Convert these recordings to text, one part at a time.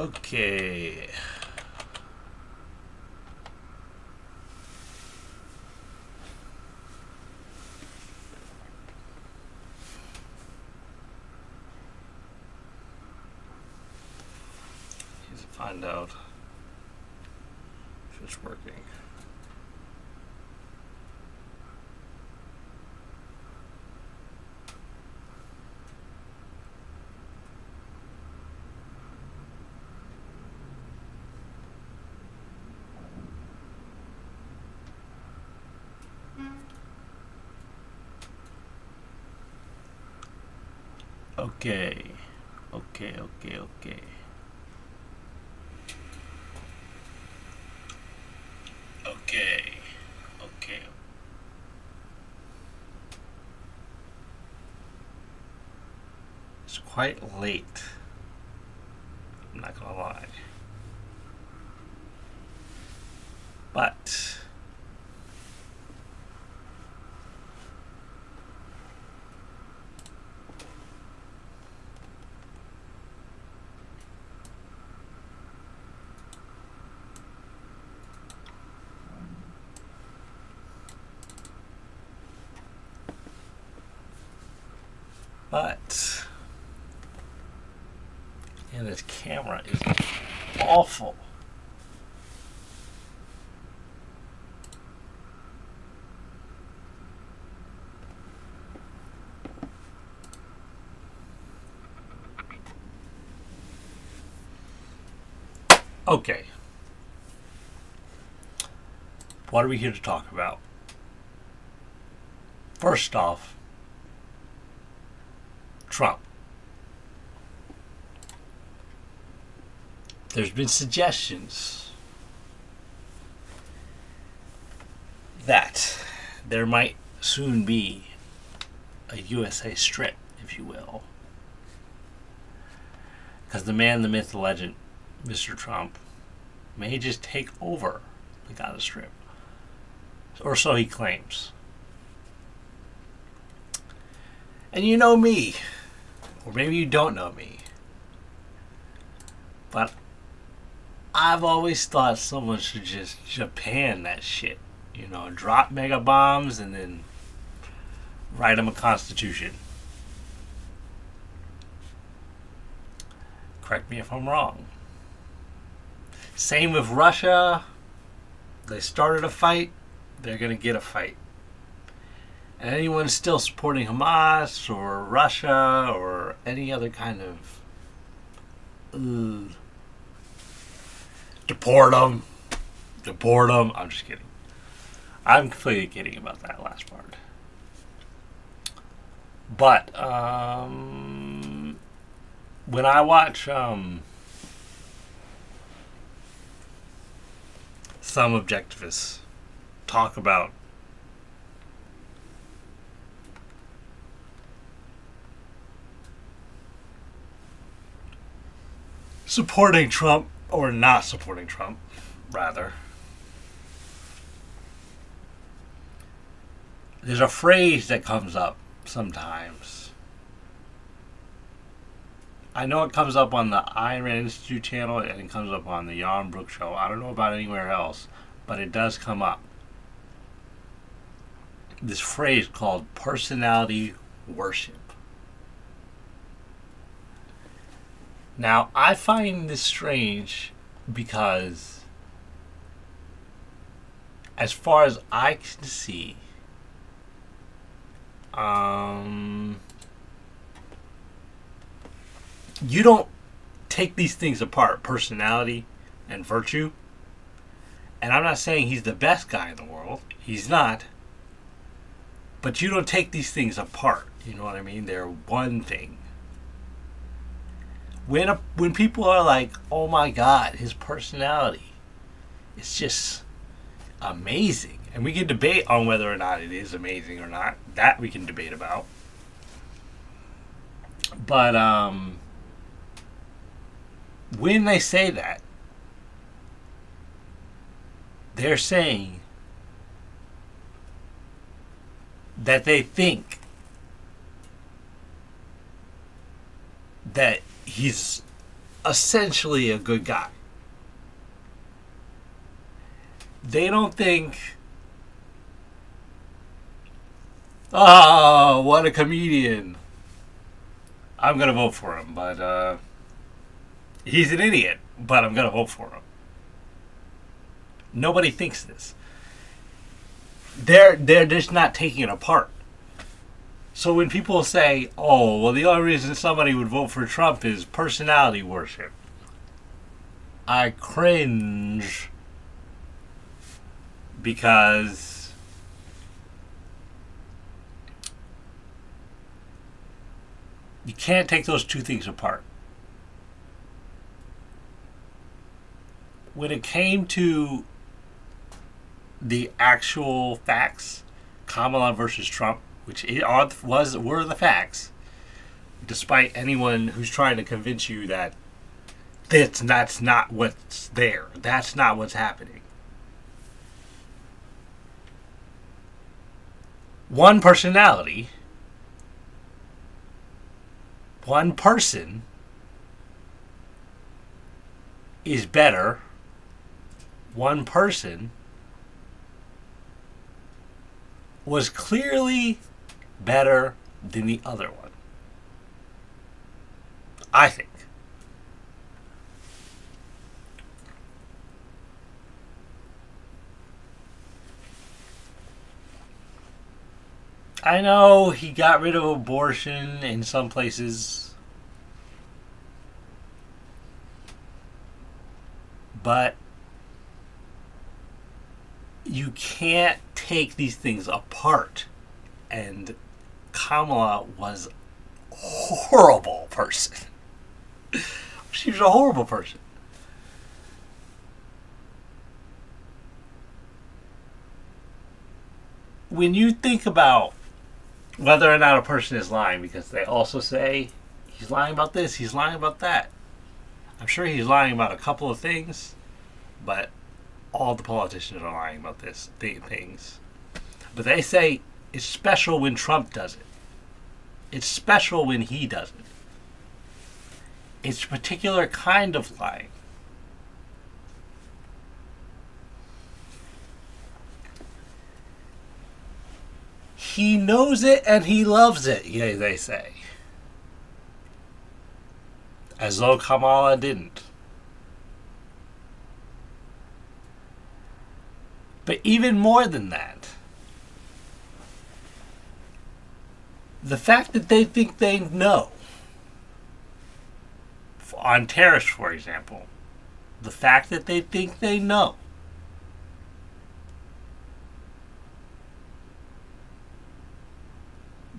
Okay. Need to find out if it's working. Okay. Okay. It's quite late. I'm not gonna lie. But and this camera is awful. Okay. What are we here to talk about? First off, Trump. There's been suggestions that there might soon be a USA strip, if you will. Because the man, the myth, the legend, Mr. Trump, may just take over the Gaza Strip. Or so he claims. And you know me, or maybe you don't know me, but I've always thought someone should just Japan that shit. You know, drop mega bombs and then write them a constitution. Correct me if I'm wrong. Same with Russia. They started a fight, they're going to get a fight. And anyone still supporting Hamas or Russia or any other kind of deport them. I'm just kidding. I'm completely kidding about that last part. But when I watch some objectivists talk about supporting Trump, or not supporting Trump, rather, there's a phrase that comes up sometimes. I know it comes up on the Ayn Rand Institute channel and it comes up on the Jan Brook show. I don't know about anywhere else, but it does come up. This phrase called personality worship. Now, I find this strange because, as far as I can see, you don't take these things apart, personality and virtue. And I'm not saying he's the best guy in the world. He's not. But you don't take these things apart. You know what I mean? They're one thing. When people are like, oh my God, his personality, it's just amazing. And we can debate on whether or not it is amazing or not. That we can debate about. But when they say that, they're saying that they think that he's essentially a good guy. They don't think, oh, what a comedian, I'm going to vote for him, but he's an idiot, but I'm going to vote for him. Nobody thinks this. They're just not taking it apart. So when people say, oh, well, the only reason somebody would vote for Trump is personality worship, I cringe, because you can't take those two things apart. When it came to the actual facts, Kamala versus Trump, which were the facts, despite anyone who's trying to convince you that that's not what's there, that's not what's happening. One personality, one person is better. One person was clearly better than the other one, I think. I know he got rid of abortion in some places, but you can't take these things apart. And Kamala was a horrible person. She was a horrible person. When you think about whether or not a person is lying, because they also say he's lying about this, he's lying about that. I'm sure he's lying about a couple of things, but all the politicians are lying about this things. But they say it's special when Trump does it. It's special when he does it. It's a particular kind of lying. He knows it and he loves it, yeah, they say. As though Kamala didn't. But even more than that, the fact that they think they know, on tariffs, for example, the fact that they think they know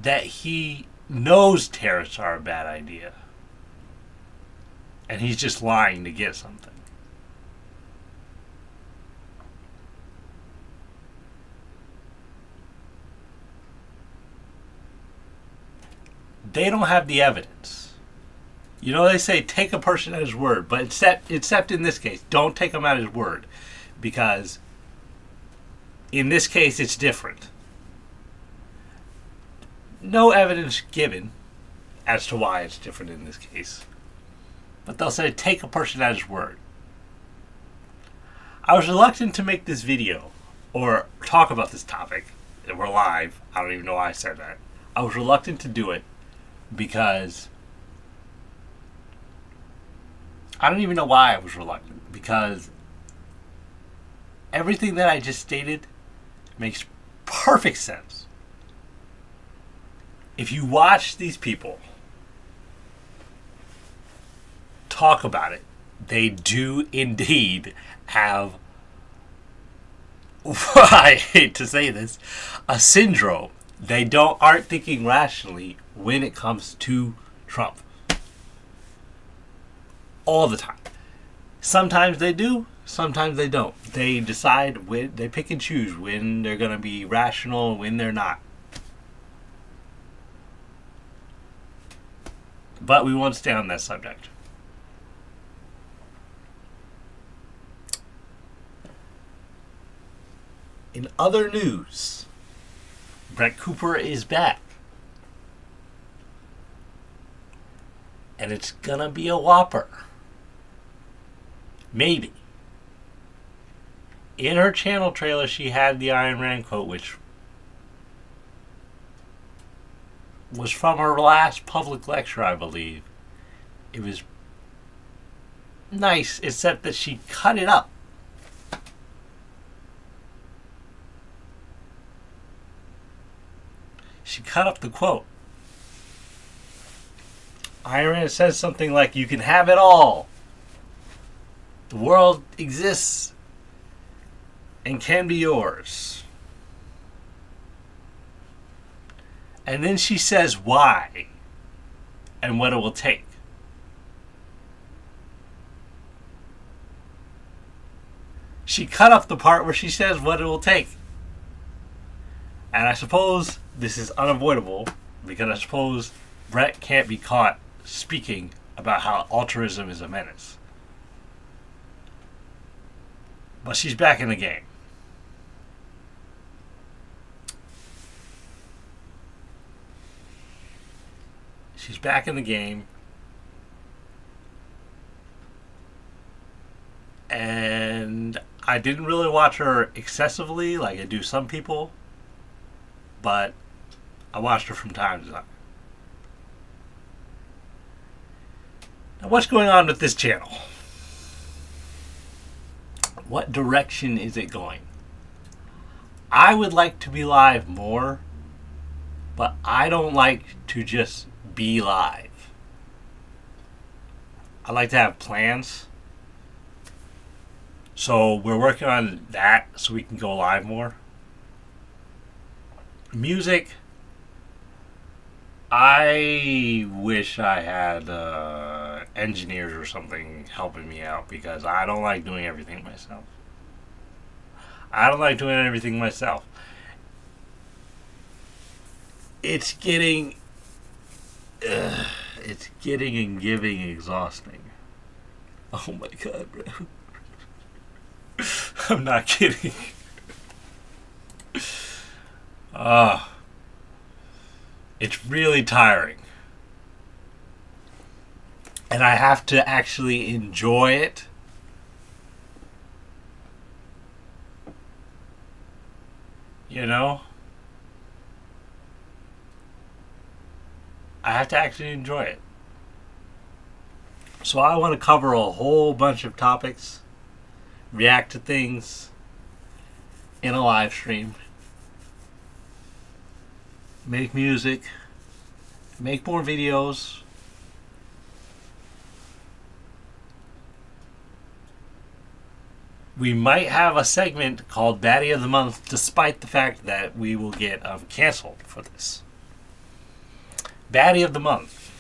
that he knows tariffs are a bad idea and he's just lying to get something. They don't have the evidence. You know, they say take a person at his word, but except in this case, don't take him at his word, because in this case it's different. No evidence given as to why it's different in this case, but they'll say take a person at his word. I was reluctant to make this video or talk about this topic. We're live. I don't even know why I said that. I was reluctant to do it because I don't even know why I was reluctant, because everything that I just stated makes perfect sense. If you watch these people talk about it, they do indeed have, I hate to say this, a syndrome. They aren't thinking rationally when it comes to Trump. All the time. Sometimes they do, sometimes they don't. They decide when, they pick and choose when they're going to be rational and when they're not. But we won't stay on that subject. In other news, Brett Cooper is back. And it's gonna be a whopper. Maybe. In her channel trailer, she had the Ayn Rand quote, which was from her last public lecture, I believe. It was nice, except that she cut it up. She cut up the quote. Ayn Rand says something like, "You can have it all. The world exists and can be yours." And then she says why and what it will take. She cut up the part where she says what it will take. And I suppose this is unavoidable because I suppose Brett can't be caught speaking about how altruism is a menace. But she's back in the game. She's back in the game. And I didn't really watch her excessively like I do some people. But I watched her from time to time. Now, what's going on with this channel? What direction is it going? I would like to be live more, but I don't like to just be live. I like to have plans. So we're working on that so we can go live more. Music, I wish I had engineers or something helping me out because I don't like doing everything myself. It's getting and giving exhausting. Oh my god, bro. I'm not kidding. It's really tiring. And I have to actually enjoy it. You know? I have to actually enjoy it. So I want to cover a whole bunch of topics, react to things in a live stream, make music, make more videos. We might have a segment called Baddie of the Month, despite the fact that we will get canceled for this. Baddie of the Month,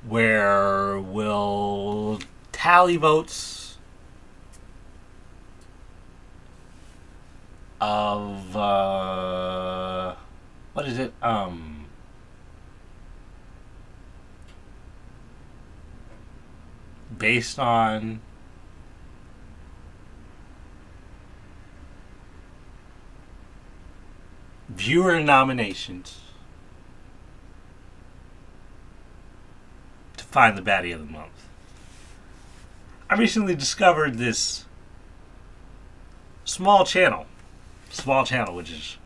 where we'll tally votes of what is it? Based on viewer nominations to find the Baddie of the Month. I recently discovered this small channel, which is,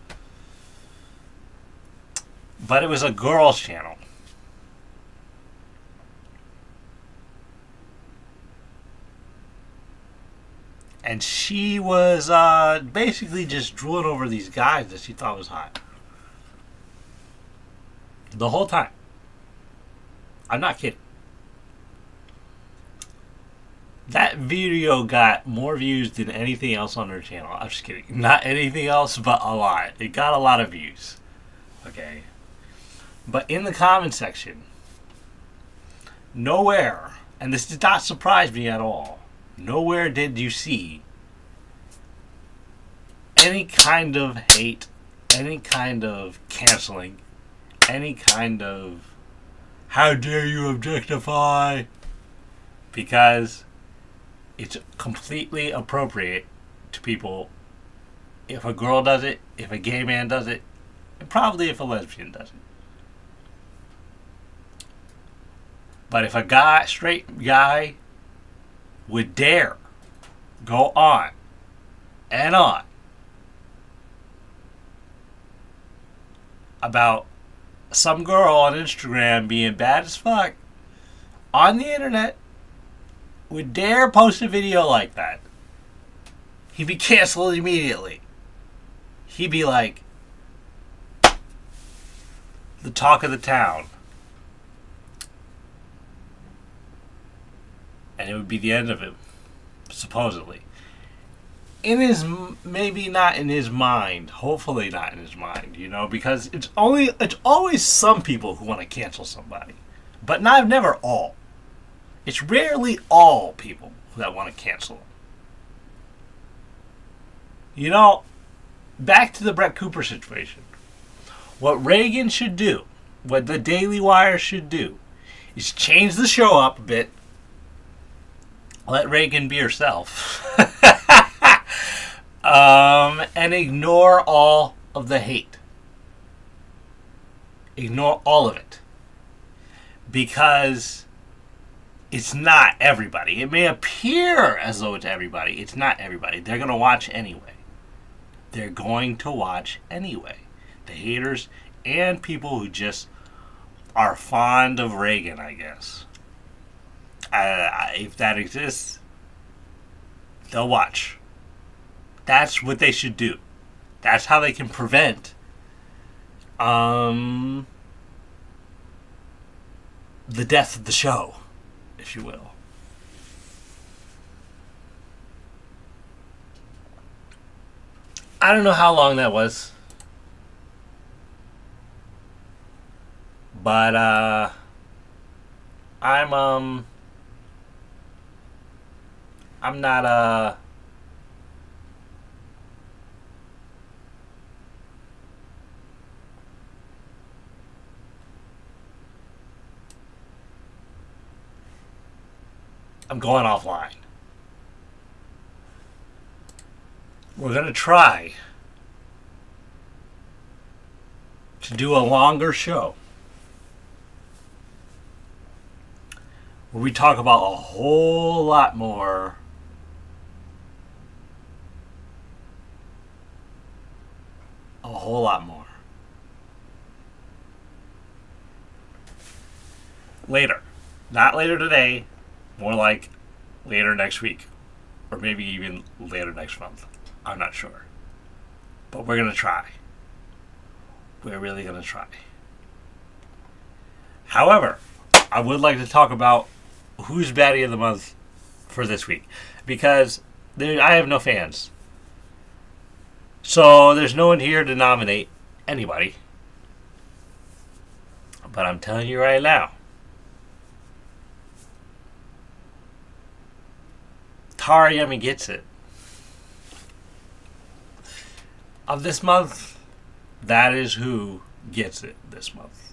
but it was a girl's channel. And she was basically just drooling over these guys that she thought was hot. The whole time. I'm not kidding. That video got more views than anything else on her channel. I'm just kidding. Not anything else, but a lot. It got a lot of views. Okay. But in the comment section, nowhere, and this did not surprise me at all, nowhere did you see any kind of hate, any kind of canceling, any kind of how dare you objectify, because it's completely appropriate to people if a girl does it, if a gay man does it, and probably if a lesbian does it. But if a straight guy would dare go on and on about some girl on Instagram being bad as fuck on the internet, would dare post a video like that, he'd be canceled immediately. He'd be like the talk of the town. And it would be the end of him, supposedly. In his, maybe not in his mind, hopefully not in his mind, you know, because it's always some people who want to cancel somebody, but never all. It's rarely all people that want to cancel them. You know, back to the Brett Cooper situation. What Reagan should do, what the Daily Wire should do, is change the show up a bit. Let Reagan be herself. And ignore all of the hate. Ignore all of it. Because it's not everybody. It may appear as though it's everybody. It's not everybody. They're going to watch anyway. They're going to watch anyway. The haters and people who just are fond of Reagan, I guess. If that exists, they'll watch. That's what they should do. That's how they can prevent the death of the show, if you will. I don't know how long that was, but I'm not I'm going offline. We're going to try to do a longer show where we talk about a whole lot more later. Not later today, more like later next week, or maybe even later next month. I'm not sure. But we're going to try. We're really going to try. However, I would like to talk about who's baddie of the month for this week, because I have no fans. So there's no one here to nominate anybody. But I'm telling you right now, Tara Yummy gets it. Of this month, that is who gets it this month.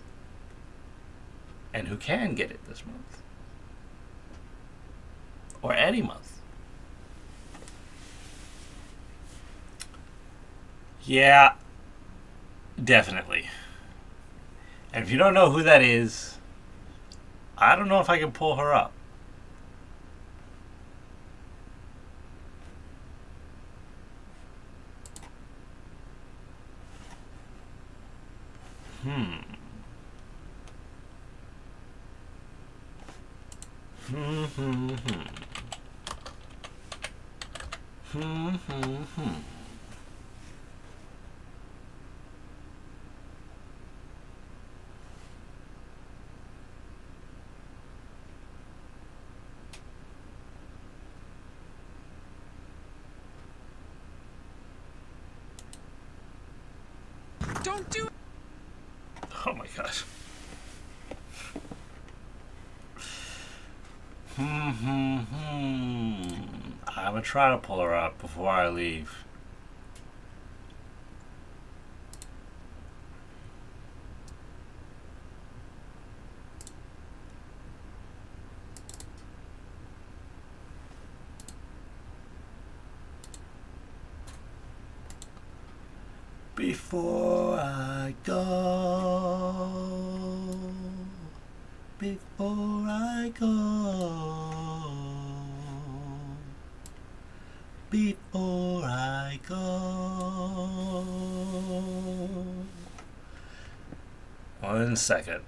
And who can get it this month. Or any month. Yeah, definitely. And if you don't know who that is, I don't know if I can pull her up. Don't do it. Oh my gosh. I'm gonna try to pull her up before I leave. Before I go, before I go. One second.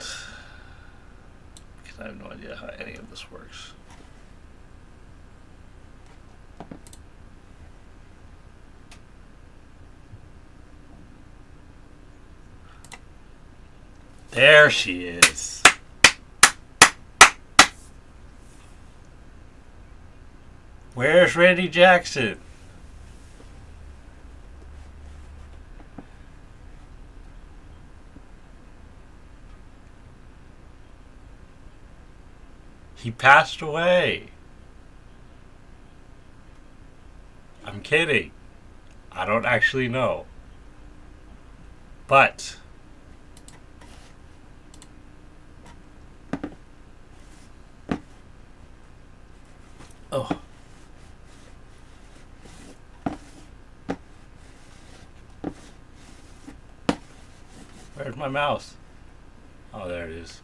Because I have no idea how any of this works. There she is. Where's Randy Jackson? He passed away. I'm kidding. I don't actually know. But oh. Where's my mouse? Oh, there it is.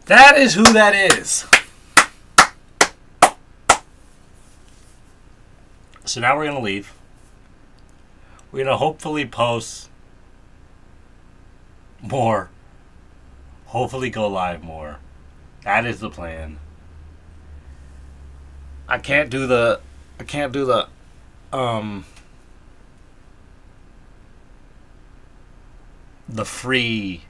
That is who that is. So now we're going to leave. We're going to hopefully post more. Hopefully go live more. That is the plan. I can't do the free,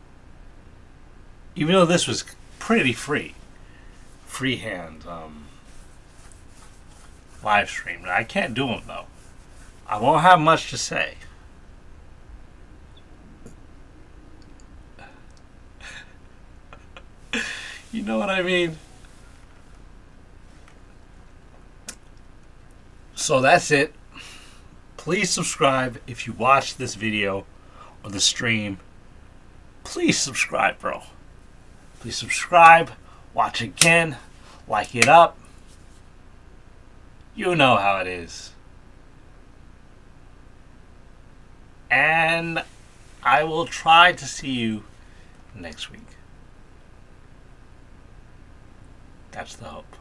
even though this was pretty freehand live stream. I can't do them though. I won't have much to say. You know what I mean? So that's it. Please subscribe if you watch this video or the stream. Please subscribe, bro. Please subscribe. Watch again. Like it up. You know how it is. And I will try to see you next week. That's the hope.